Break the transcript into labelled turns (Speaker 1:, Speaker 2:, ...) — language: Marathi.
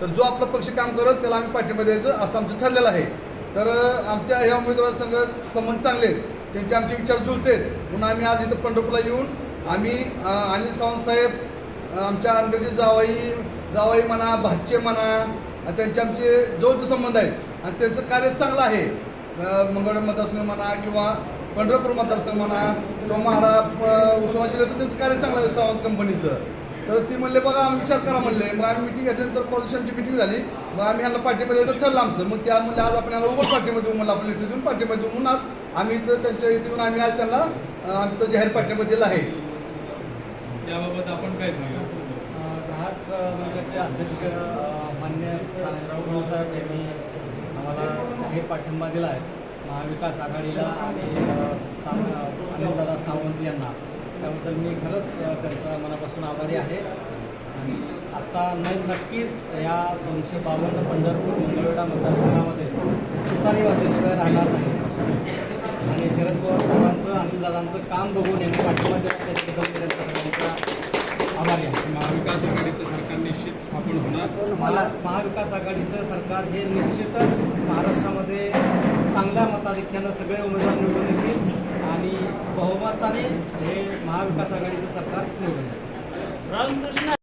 Speaker 1: तर जो आपला पक्ष काम करत त्याला आम्ही पाठिंबा द्यायचं असं आमचं ठरलेलं आहे। तर आमच्या ह्या उमेदवारांसंग संबंध चांगले आहेत, त्यांचे आमचे विचार जुळतात म्हणून आम्ही आज इथं पंढरपूरला येऊन आम्ही अनिल सावंत साहेब आमच्या अंड्याचे जावाई म्हणा, भाचे म्हणा, त्यांचे आमचे जवळचे संबंध आहेत आणि त्यांचं कार्य चांगलं आहे। मंगळवेढा मतदारसंघ म्हणा किंवा पंढरपूर मतदारसंघ म्हणा किंवा म्हाडा उस्मानाबाद जिल्ह्यात त्यांचं कार्य चांगलं आहे सावंत कंपनीचं। तर ती म्हणले बघा आम्ही विचार करा म्हणले, मग आम्ही मिटिंग घेतल्यानंतर पॉल्युशनची मिटिंग झाली, मग आम्ही ह्यांना पाठिंबा द्यायचं ठरलं आमचं। मग त्या म्हणले आज आपल्याला उघड पाठिंबा देऊ म्हणलं, आपण लेटर देऊन पाठिंबा देऊ म्हणून आज आम्ही इथं त्यांच्या इथे येऊन आम्ही आज त्यांना आमचं जाहीर पाठिंबा दिला आहे।
Speaker 2: याबाबत आपण काय सांगा?
Speaker 3: ग्राहक मंचाचे अध्यक्ष मान्य तानाजीराव साहेब यांनी आम्हाला जाहीर पाठिंबा दिला आहे महाविकास आघाडीला आणि अनिलदादा सावंत यांना, त्याबद्दल मी खरंच त्यांचा मनापासून आभारी आहे। आणि आत्ता नक्कीच या 252 पंढरपूर मंगळवेढा मतदारसंघामध्ये तुतारी वाजल्याशिवाय राहणार नाही आणि शरद पवार साहेबांचं अनिलदादांचं काम बघून यांनी पाठिंबा दिला, त्याच्याबद्दल त्यांचा आभारी आहे।
Speaker 2: महाविकास आघाडीचं सरकार निश्चित स्थापन होणार।
Speaker 3: महाविकास आघाडीचं सरकार हे निश्चितच महाराष्ट्रामध्ये चांगल्या मताधिक्यानं सगळे उमेदवार निवडून येतील आणि बहुमताने हे महाविकास आघाडीचं सरकार निवडून येईल।